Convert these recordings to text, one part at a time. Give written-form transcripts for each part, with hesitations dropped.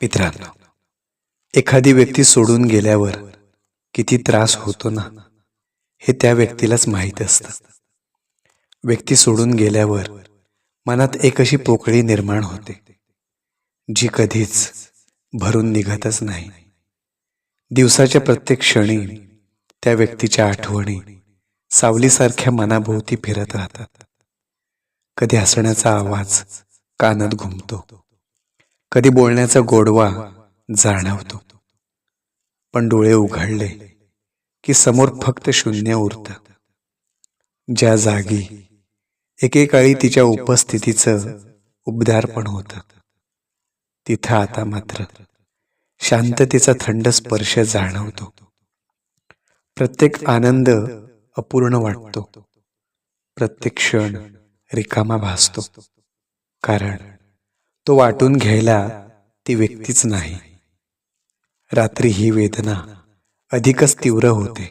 मित्रांनो, एखादी व्यक्ती सोडून गेल्यावर किती त्रास होतो ना, हे त्या व्यक्तीलाच माहीत असतं. व्यक्ती सोडून गेल्यावर मनात एक अशी पोकळी निर्माण होते, जी कधीच भरून निघतच नाही. दिवसाच्या प्रत्येक क्षणी त्या व्यक्तीच्या आठवणी सावलीसारख्या मनाभोवती फिरत राहतात. कधी हसण्याचा आवाज कानात घुमतो, कधी बोलण्याचा गोडवा जाणवतो, पण डोळे उघडले की समोर फक्त शून्य उरतं. ज्या जागी एकेकाळी तिच्या उपस्थितीचं उबदार पण होतं, तिथं आता मात्र शांततेचा थंड स्पर्श जाणवतो. प्रत्येक आनंद अपूर्ण वाटतो, प्रत्येक क्षण रिकामा भासतो, कारण तो वाटून घ्यायला ती व्यक्तीच नाही. रात्री ही वेदना अधिकच तीव्र होते.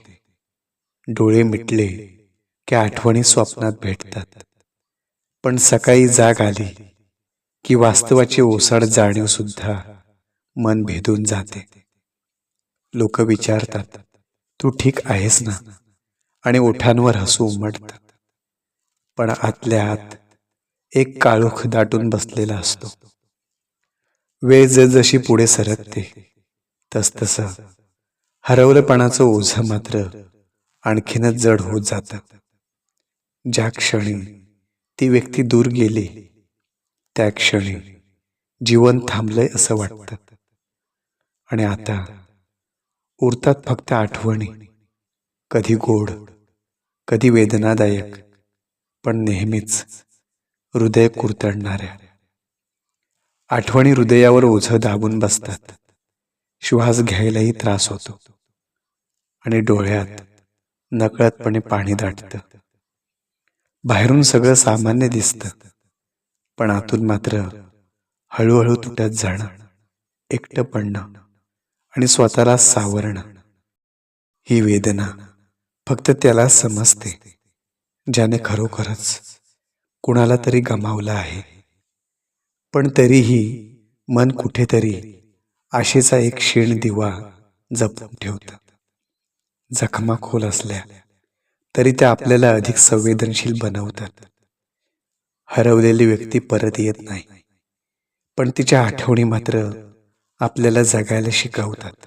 डोळे मिटले की आठवणी स्वप्नात भेटतात, पण सकाळी जाग आली की वास्तवाची ओसाड जाणीव सुद्धा मन भेदून जाते. लोक विचारतात, तू ठीक आहेस ना, आणि ओठांवर हसू उमटतात, पण आतल्या आत एक काळोख दाटून बसलेला असतो. वेळ जसजशी पुढे सरकते तसतसं हरवलेपणाचं ओझं मात्र आणखीनच जड होत जातं. ज्या क्षणी ती व्यक्ती दूर गेली, त्या क्षणी जीवन थांबलंय असं वाटतं. आणि आता उरतात फक्त आठवणी, कधी गोड, कधी वेदनादायक, पण नेहमीच हृदय कुरतडणाऱ्या. आठवणी हृदयावर ओझं दाबून बसतात. श्वास घ्यायलाही त्रास होतो, आणि डोळ्यात नकळतपणे पाणी दाटतं. बाहेरून सगळं सामान्य दिसतं, पण आतून मात्र हळूहळू तुटत जाणं, एकटं पडणं आणि स्वतःला सावरणं. ही वेदना फक्त त्याला समजते ज्याने खरोखरच कुणाला तरी गमावलं आहे. पण तरीही मन कुठेतरी आशेचा एक क्षीण दिवा जपून ठेवतं. जखमा खोल असल्या तरी त्या आपल्याला अधिक संवेदनशील बनवतात. हरवलेली व्यक्ती परत येत नाही, पण तिच्या आठवणी मात्र आपल्याला जगायला शिकवतात.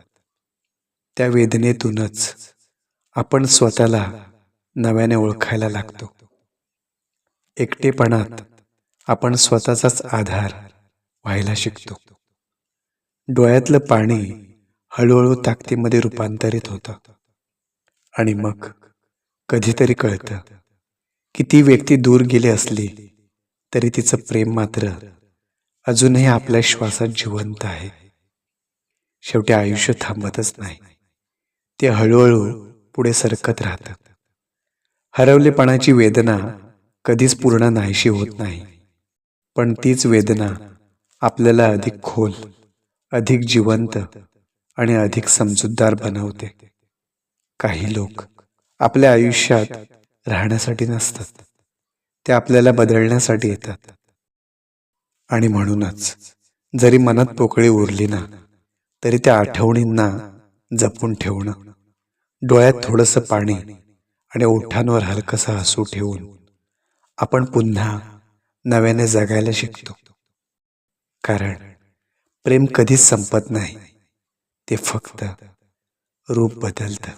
त्या वेदनेतूनच आपण स्वतःला नव्याने ओळखायला लागतो. एकटेपणात आपण स्वतःचाच आधार व्हायला शिकतो. डोळ्यातलं पाणी हळूहळू ताकदीमध्ये रूपांतरित होतं, आणि मग कधीतरी कळतं की ती व्यक्ती दूर गेली असली तरी तिचं प्रेम मात्र अजूनही आपल्या श्वासात जिवंत आहे. शेवटी आयुष्य थांबतच नाही, ते हळूहळू पुढे सरकत राहतं. हरवलेपणाची वेदना कधीच पूर्ण नाहीशी होत नाही, पण तीच वेदना आपल्याला अधिक खोल, अधिक जिवंत आणि अधिक समजूतदार बनवते. काही लोक आपल्या आयुष्यात राहण्यासाठी नसतात, ते आपल्याला बदलण्यासाठी येतात. आणि म्हणूनच जरी मनात पोकळी उरली ना, तरी त्या आठवणींना जपून ठेवणं, डोळ्यात थोडंसं पाणी आणि ओठांवर हलकंसं हसू ठेवून आपण पुन्हा नव्याने जगायला शिकतो. कारण प्रेम कधीच संपत नाही, ते फक्त रूप बदलतं.